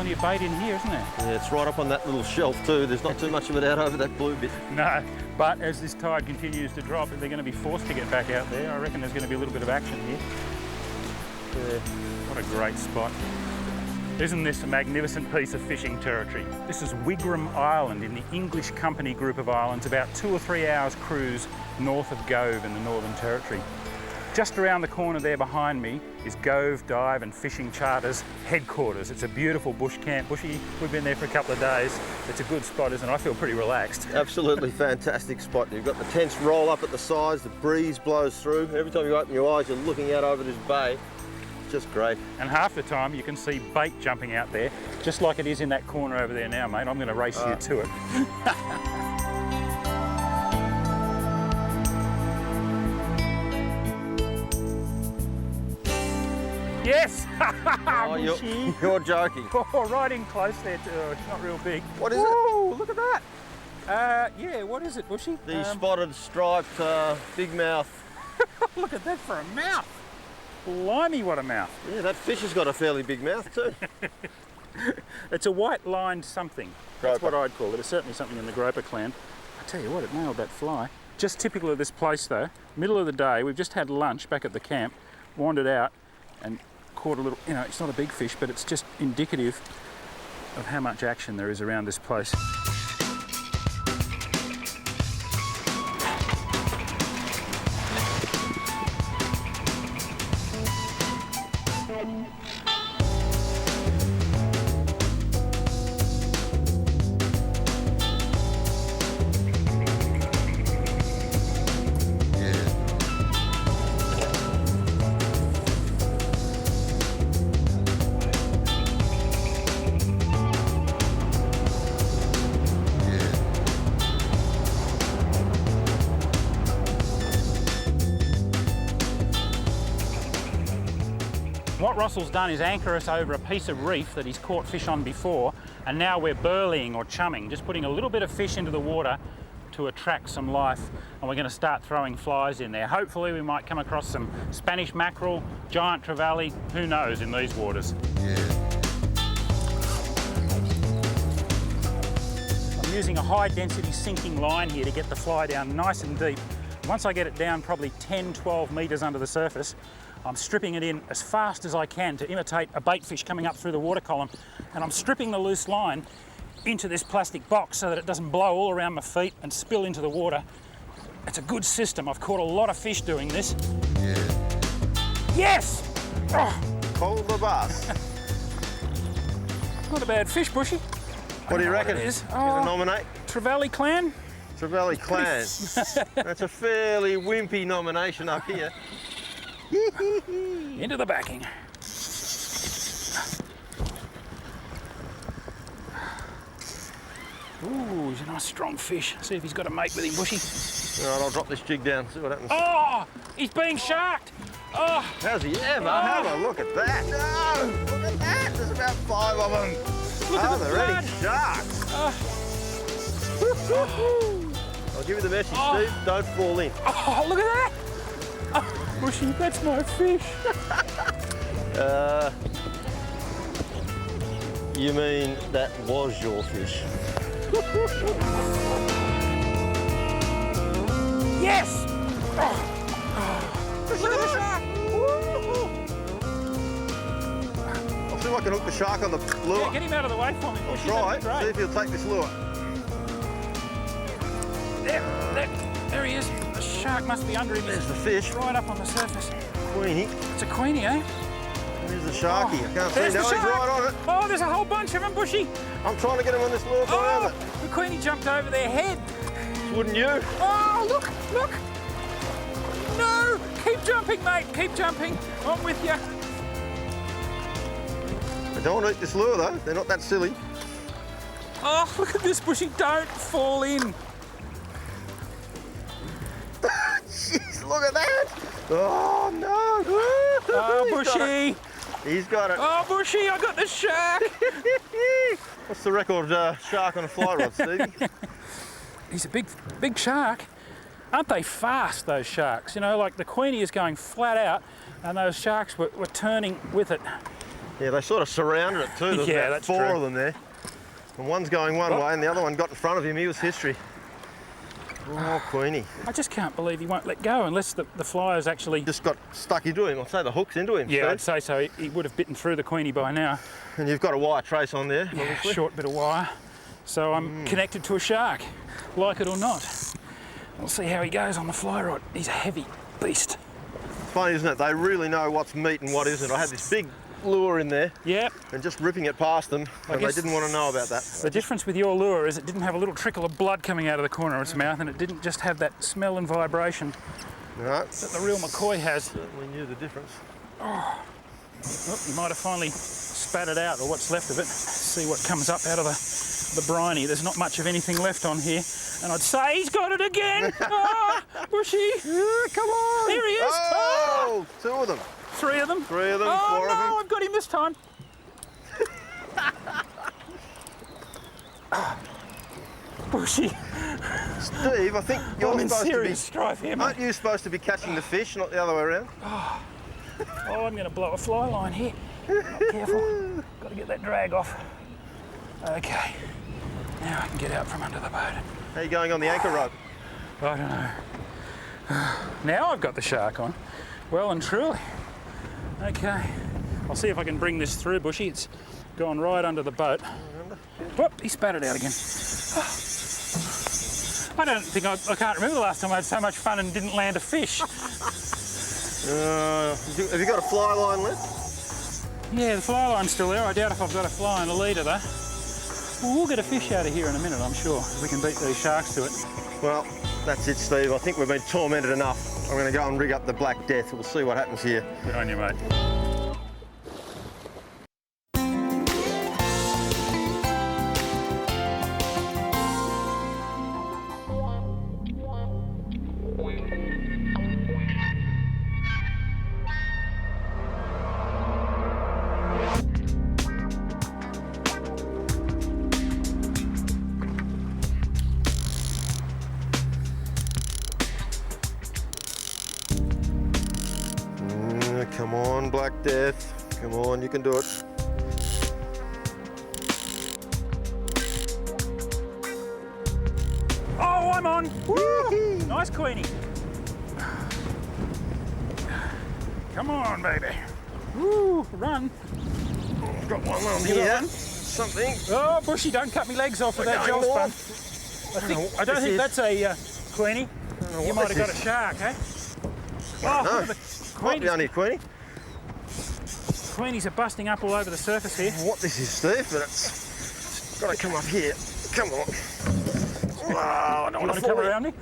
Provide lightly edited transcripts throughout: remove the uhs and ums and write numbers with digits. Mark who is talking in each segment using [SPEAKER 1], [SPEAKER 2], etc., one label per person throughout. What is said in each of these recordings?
[SPEAKER 1] plenty of bait in here, isn't there?
[SPEAKER 2] Yeah, it's right up on that little shelf too. There's not too much of it out over that blue bit.
[SPEAKER 1] No, but as this tide continues to drop, they're going to be forced to get back out there. I reckon there's going to be a little bit of action here. Yeah, what a great spot. Isn't this a magnificent piece of fishing territory? This is Wigram Island in the English Company group of islands, about 2 or 3 hours cruise north of Gove in the Northern Territory. Just around the corner there behind me is Gove Dive and Fishing Charters headquarters. It's a beautiful bush camp. Bushy, we've been there for a couple of days. It's a good spot, isn't it? I feel pretty relaxed.
[SPEAKER 2] Absolutely fantastic spot. You've got the tents roll up at the sides, the breeze blows through. Every time you open your eyes, you're looking out over this bay. Just great.
[SPEAKER 1] And half the time you can see bait jumping out there, just like it is in that corner over there now, mate. I'm going to race you to it. Yes!
[SPEAKER 2] Oh, you're joking.
[SPEAKER 1] Oh, right in close there too. Oh, it's not real big.
[SPEAKER 2] What is it?
[SPEAKER 1] Look at that. Yeah, what is it, Bushy?
[SPEAKER 2] The spotted striped big mouth.
[SPEAKER 1] Look at that for a mouth. Blimey, what a mouth.
[SPEAKER 2] Yeah, that fish has got a fairly big mouth too.
[SPEAKER 1] It's a white-lined something. That's
[SPEAKER 2] Groper.
[SPEAKER 1] what I'd call it. It's certainly something in the groper clan. I tell you what, it nailed that fly. Just typical of this place though, middle of the day, we've just had lunch back at the camp, wandered out and caught a little, you know, it's not a big fish, but it's just indicative of how much action there is around this place. What Russell's done is anchor us over a piece of reef that he's caught fish on before, and now we're burleying or chumming, just putting a little bit of fish into the water to attract some life, and we're going to start throwing flies in there. Hopefully we might come across some Spanish mackerel, giant trevally, who knows in these waters. I'm using a high density sinking line here to get the fly down nice and deep. Once I get it down probably 10-12 metres under the surface, I'm stripping it in as fast as I can to imitate a bait fish coming up through the water column, and I'm stripping the loose line into this plastic box so that it doesn't blow all around my feet and spill into the water. It's a good system. I've caught a lot of fish doing this. Yes! Oh.
[SPEAKER 2] Call the bus.
[SPEAKER 1] Not a bad fish, Bushy.
[SPEAKER 2] What do you reckon?
[SPEAKER 1] It is.
[SPEAKER 2] Gonna nominate?
[SPEAKER 1] Trevally clan?
[SPEAKER 2] Trevally clan. That's a fairly wimpy nomination up here.
[SPEAKER 1] Into the backing. Ooh, he's a nice strong fish. See if he's got a mate with him, Bushy.
[SPEAKER 2] All right, I'll drop this jig down, see what happens.
[SPEAKER 1] Oh, he's being sharked. Oh.
[SPEAKER 2] How's he ever? Have a look at that. No, look at that. There's about 5 of them.
[SPEAKER 1] Look at the
[SPEAKER 2] they're
[SPEAKER 1] blood.
[SPEAKER 2] eating sharks. I'll give you the message, Steve. Don't fall in.
[SPEAKER 1] Oh, look at that. Oh, Bushy, that's my fish.
[SPEAKER 2] You mean that was your fish?
[SPEAKER 1] Yes! Oh. Look at the shark!
[SPEAKER 2] I'll see if I can hook the shark on the lure.
[SPEAKER 1] Yeah, get him out of the way for me.
[SPEAKER 2] I'll
[SPEAKER 1] Bushy,
[SPEAKER 2] try.
[SPEAKER 1] that'd be great.
[SPEAKER 2] See if he'll take this lure.
[SPEAKER 1] There he is. The shark must be under him.
[SPEAKER 2] There's the fish.
[SPEAKER 1] Right up on the surface.
[SPEAKER 2] Queenie.
[SPEAKER 1] It's a queenie, eh?
[SPEAKER 2] There's the sharky. I can't see.
[SPEAKER 1] There's
[SPEAKER 2] No,
[SPEAKER 1] the
[SPEAKER 2] he's
[SPEAKER 1] shark.
[SPEAKER 2] right on it.
[SPEAKER 1] Oh, there's a whole bunch of them, Bushy.
[SPEAKER 2] I'm trying to get him on this lure forever.
[SPEAKER 1] The queenie jumped over their head.
[SPEAKER 2] Wouldn't you?
[SPEAKER 1] Oh, look, look. No, keep jumping, mate. Keep jumping. I'm with you.
[SPEAKER 2] I don't want to eat this lure, though. They're not that silly.
[SPEAKER 1] Oh, look at this, Bushy. Don't fall in.
[SPEAKER 2] Jeez, look at that. Oh, no.
[SPEAKER 1] Oh, Bushy.
[SPEAKER 2] He's got it.
[SPEAKER 1] Oh, Bushy, I got the shark.
[SPEAKER 2] What's the record shark on a fly rod, Stevie?
[SPEAKER 1] He's a big shark. Aren't they fast, those sharks? You know, like the queenie is going flat out and those sharks were turning with it.
[SPEAKER 2] Yeah, they sort of surrounded it too. There's
[SPEAKER 1] Yeah,
[SPEAKER 2] about
[SPEAKER 1] that's
[SPEAKER 2] 4
[SPEAKER 1] true.
[SPEAKER 2] of them there. And one's going one way and the other one got in front of him. He was history. Oh, Queenie.
[SPEAKER 1] I just can't believe he won't let go unless the flyer's actually...
[SPEAKER 2] Just got stuck into him. I'd say the hook's into him.
[SPEAKER 1] Yeah,
[SPEAKER 2] Steve.
[SPEAKER 1] I'd say so. He would have bitten through the Queenie by now.
[SPEAKER 2] And you've got a wire trace on there,
[SPEAKER 1] Yeah,
[SPEAKER 2] obviously.
[SPEAKER 1] short bit of wire. So I'm connected to a shark, like it or not. We'll see how he goes on the fly rod. He's a heavy beast.
[SPEAKER 2] Funny, isn't it? They really know what's meat and what isn't. I had this big lure in there
[SPEAKER 1] Yep.
[SPEAKER 2] and just ripping it past them, and they
[SPEAKER 1] guess
[SPEAKER 2] didn't want to know about that.
[SPEAKER 1] The difference with your lure is it didn't have a little trickle of blood coming out of the corner of its mouth, and it didn't just have that smell and vibration
[SPEAKER 2] No,
[SPEAKER 1] that the real McCoy has.
[SPEAKER 2] certainly knew the difference.
[SPEAKER 1] Oh, he might have finally spat it out, or what's left of it. See what comes up out of the briny. There's not much of anything left on here. And I'd say he's got it again. Bushy.
[SPEAKER 2] Yeah, come on.
[SPEAKER 1] There he is.
[SPEAKER 2] Oh, 2 of them.
[SPEAKER 1] 3 of them.
[SPEAKER 2] 3 of them,
[SPEAKER 1] Oh
[SPEAKER 2] 4 of them.
[SPEAKER 1] no, I've got him this time. Bushy.
[SPEAKER 2] Steve, I think you're
[SPEAKER 1] I'm in
[SPEAKER 2] supposed to be...
[SPEAKER 1] serious strife here, mate.
[SPEAKER 2] Aren't you supposed to be catching the fish, not the other way around?
[SPEAKER 1] Oh, I'm going to blow a fly line here. Careful. Got to get that drag off. Okay. Now I can get out from under the boat.
[SPEAKER 2] How are you going on the anchor rope?
[SPEAKER 1] I don't know. Now I've got the shark on. Well and truly. Okay. I'll see if I can bring this through, Bushy. It's gone right under the boat. Whoop, he spat it out again. I don't think I can't remember the last time I had so much fun and didn't land a fish.
[SPEAKER 2] Have you got a fly line left?
[SPEAKER 1] Yeah, the fly line's still there. I doubt if I've got a fly and a leader though. Well, we'll get a fish out of here in a minute, I'm sure, if we can beat these sharks to it.
[SPEAKER 2] Well, that's it, Steve. I think we've been tormented enough. I'm going to go and rig up the Black Death. We'll see what happens here.
[SPEAKER 1] Good on you, mate.
[SPEAKER 2] Come on, Black Death. Come on, you can do it.
[SPEAKER 1] Oh, I'm on! Woo! Nice Queenie. Come on, baby. Woo, run.
[SPEAKER 2] Got one on
[SPEAKER 1] You got
[SPEAKER 2] here.
[SPEAKER 1] one?
[SPEAKER 2] Something.
[SPEAKER 1] Oh, Bushy, don't cut me legs off with that
[SPEAKER 2] going
[SPEAKER 1] gel
[SPEAKER 2] north.
[SPEAKER 1] spun. I don't think that's a Queenie. You might have got a shark, eh? Oh,
[SPEAKER 2] No.
[SPEAKER 1] look at the
[SPEAKER 2] Might be
[SPEAKER 1] Queenies.
[SPEAKER 2] only Queenie.
[SPEAKER 1] Queenies are busting up all over the surface here.
[SPEAKER 2] What this is, Steve, but it's got to come up here. Come on. Wow, I don't
[SPEAKER 1] You want
[SPEAKER 2] want
[SPEAKER 1] to
[SPEAKER 2] to
[SPEAKER 1] come
[SPEAKER 2] fall in.
[SPEAKER 1] around me?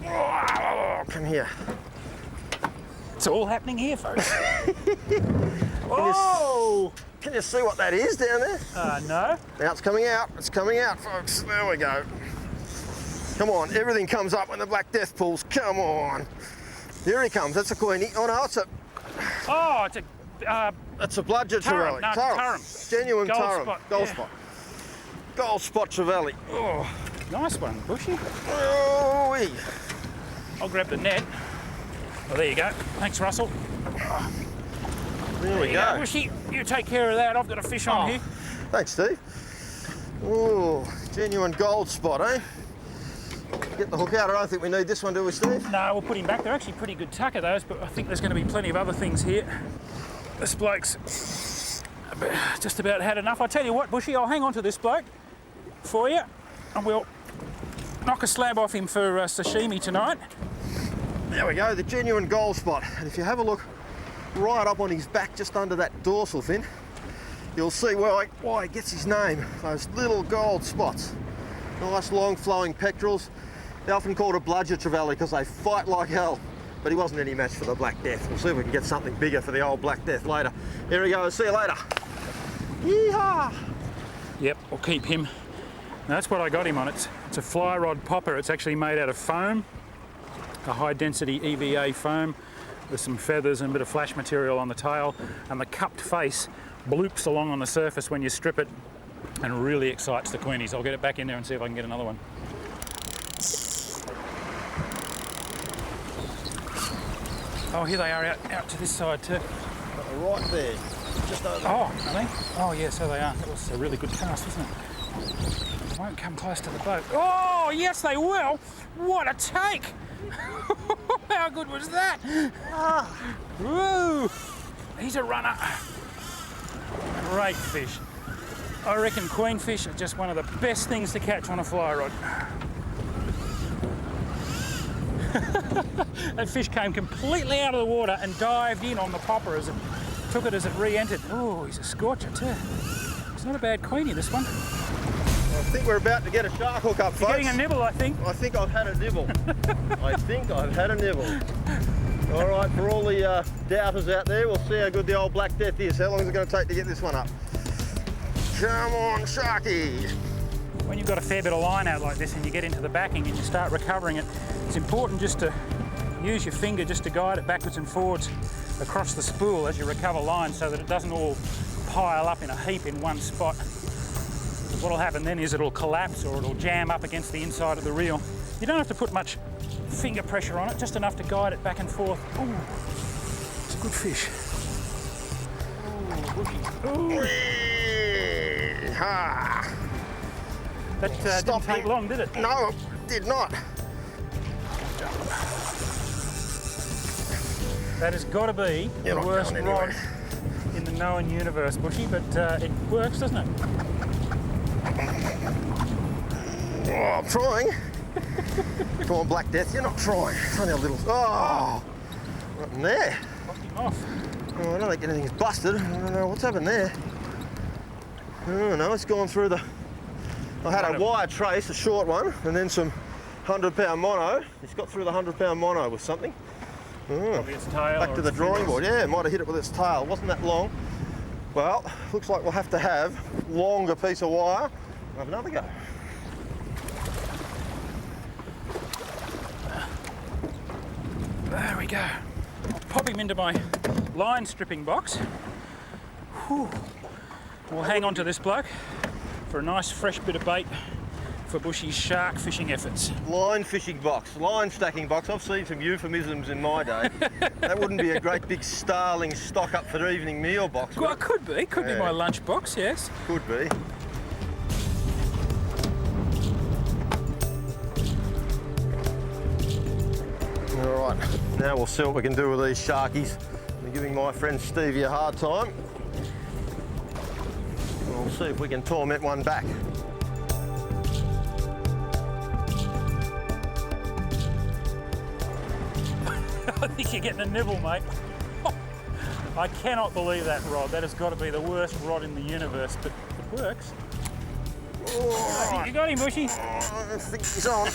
[SPEAKER 2] Oh, come here.
[SPEAKER 1] It's all happening here, folks. Oh!
[SPEAKER 2] Can you see what that is down there?
[SPEAKER 1] No.
[SPEAKER 2] Now it's coming out. It's coming out, folks. There we go. Come on, everything comes up when the Black Death pulls. Come on. Here he comes. That's a Queenie. Oh no, it's a bludger
[SPEAKER 1] Tarum,
[SPEAKER 2] trevally.
[SPEAKER 1] no, tarum.
[SPEAKER 2] Genuine
[SPEAKER 1] Gold
[SPEAKER 2] tarum.
[SPEAKER 1] spot,
[SPEAKER 2] Gold
[SPEAKER 1] yeah.
[SPEAKER 2] spot. Gold spot trevally.
[SPEAKER 1] Oh, nice one, Bushy.
[SPEAKER 2] Oh-wee.
[SPEAKER 1] I'll grab the net. Well, there you go. Thanks, Russell.
[SPEAKER 2] There we
[SPEAKER 1] There you
[SPEAKER 2] go.
[SPEAKER 1] Bushy, you take care of that. I've got a fish on here.
[SPEAKER 2] Thanks, Steve. Oh, genuine gold spot, eh? Get the hook out. I don't think we need this one, do we, Steve?
[SPEAKER 1] No, we'll put him back. They're actually pretty good tucker, those, but I think there's going to be plenty of other things here. This bloke's just about had enough. I tell you what, Bushy, I'll hang on to this bloke for you, and we'll knock a slab off him for sashimi tonight.
[SPEAKER 2] There we go, the genuine gold spot. And if you have a look right up on his back, just under that dorsal fin, you'll see why he gets his name. Those little gold spots. Nice long flowing pectorals. They're often called a bludger trevally because they fight like hell. But he wasn't any match for the Black Death. We'll see if we can get something bigger for the old Black Death later. Here we go, see you later. Yeehaw!
[SPEAKER 1] Yep, we'll keep him. Now, that's what I got him on. It's a fly rod popper. It's actually made out of foam, a high density EVA foam with some feathers and a bit of flash material on the tail, and the cupped face bloops along on the surface when you strip it and really excites the Queenies. I'll get it back in there and see if I can get another one. Oh, here they are out to this side too.
[SPEAKER 2] Right there, just over.
[SPEAKER 1] Oh, are they? Oh, yeah, so they are. That was a really good cast, wasn't it? They won't come close to the boat. Oh, yes, they will. What a take! How good was that? Woo! He's a runner. Great fish. I reckon queenfish are just one of the best things to catch on a fly rod. That fish came completely out of the water and dived in on the popper as it took it as it re-entered. Oh, he's a scorcher too. It's not a bad queenie, this one.
[SPEAKER 2] I think we're about to get a shark hook up, folks.
[SPEAKER 1] You're getting a nibble, I think.
[SPEAKER 2] I think I've had a nibble. I think I've had a nibble. All right, for all the doubters out there, we'll see how good the old Black Death is. How long is it going to take to get this one up? Come on, Sharky.
[SPEAKER 1] When you've got a fair bit of line out like this and you get into the backing and you start recovering it, it's important just to use your finger just to guide it backwards and forwards across the spool as you recover line so that it doesn't all pile up in a heap in one spot. What'll happen then is it'll collapse or it'll jam up against the inside of the reel. You don't have to put much finger pressure on it, just enough to guide it back and forth. Ooh, it's a good fish. Ooh, bushy. Ooh. That didn't take long, did it?
[SPEAKER 2] No, it did not.
[SPEAKER 1] That has got to be the worst rod in the known universe, Bushy, but it works, doesn't it?
[SPEAKER 2] Oh, I'm trying. Come on, Black Death, you're not trying. It's only a little. Oh, nothing there.
[SPEAKER 1] Knocked him off.
[SPEAKER 2] Oh, I don't think anything's busted. I don't know what's happened there. Oh no, it's gone through the. I had a wire trace, a short one, and then some 100-pound mono. It's got through the 100-pound mono with something. Oh.
[SPEAKER 1] Probably its tail.
[SPEAKER 2] Back to the drawing board. Yeah, it might have hit it with its tail. It wasn't that long. Well, looks like we'll have to have a longer piece of wire. Have another go.
[SPEAKER 1] There we go. I'll pop him into my line stripping box. Whew. We'll hang on to this bloke for a nice fresh bit of bait for Bushy's shark fishing efforts.
[SPEAKER 2] Line fishing box, line stacking box. I've seen some euphemisms in my day. That wouldn't be a great big starling stock up for evening meal box.
[SPEAKER 1] Well, it could be. Could be my lunch box, yes.
[SPEAKER 2] Could be. All right, now we'll see what we can do with these sharkies. I'm giving my friend Stevie a hard time. We'll see if we can torment one back.
[SPEAKER 1] I think you're getting a nibble, mate. I cannot believe that rod. That has got to be the worst rod in the universe, but it works. I think you got him, Bushy.
[SPEAKER 2] I think he's on.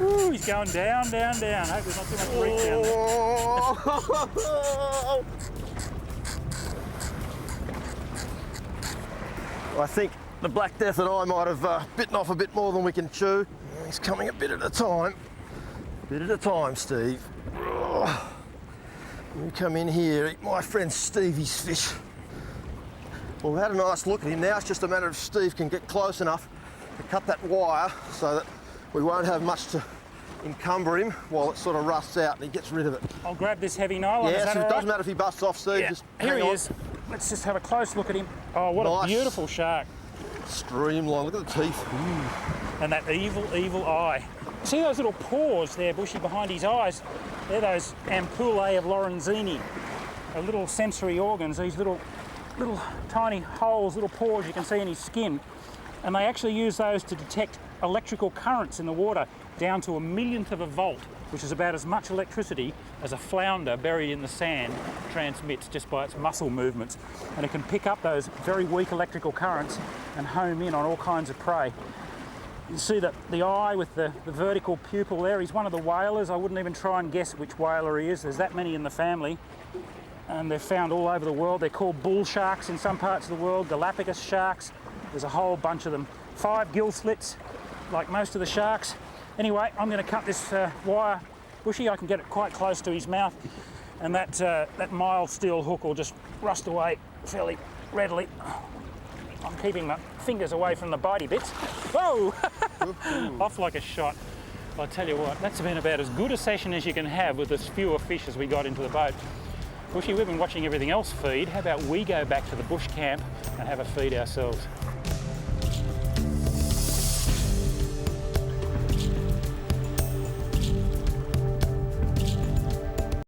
[SPEAKER 1] Ooh, he's going down, down, down. Hope there's not too much reach down there.
[SPEAKER 2] I think the Black Death and I might have bitten off a bit more than we can chew. He's coming a bit at a time. Bit at a time, Steve. You come in here, eat my friend Stevie's fish. Well, we've had a nice look at him. Now it's just a matter of Steve can get close enough to cut that wire so that we won't have much to encumber him while it sort of rusts out and he gets rid of it.
[SPEAKER 1] I'll grab this heavy nylon.
[SPEAKER 2] Yes,
[SPEAKER 1] Is that
[SPEAKER 2] it
[SPEAKER 1] all
[SPEAKER 2] doesn't
[SPEAKER 1] right?
[SPEAKER 2] matter if he busts off, Steve.
[SPEAKER 1] Yeah.
[SPEAKER 2] Just
[SPEAKER 1] Here
[SPEAKER 2] hang
[SPEAKER 1] he
[SPEAKER 2] on.
[SPEAKER 1] is. Let's just have a close look at him. Oh, what
[SPEAKER 2] Nice.
[SPEAKER 1] a beautiful shark.
[SPEAKER 2] Streamline, look at the teeth.
[SPEAKER 1] And that evil, evil eye. See those little pores there, Bushy, behind his eyes? They're those ampullae of Lorenzini, little sensory organs, these little tiny holes, little pores you can see in his skin. And they actually use those to detect electrical currents in the water down to 1/1,000,000th of a volt, which is about as much electricity as a flounder buried in the sand transmits just by its muscle movements. And it can pick up those very weak electrical currents and home in on all kinds of prey. You see that the eye with the vertical pupil there, he's one of the whalers. I wouldn't even try and guess which whaler he is. There's that many in the family. And they're found all over the world. They're called bull sharks in some parts of the world, Galapagos sharks. There's a whole bunch of them. 5 gill slits, like most of the sharks. Anyway, I'm going to cut this wire, Bushy. I can get it quite close to his mouth, and that mild steel hook will just rust away fairly readily. I'm keeping my fingers away from the bitey bits. Whoa! Off like a shot. I'll tell you what, that's been about as good a session as you can have with as fewer fish as we got into the boat. Bushy, we've been watching everything else feed. How about we go back to the bush camp and have a feed ourselves?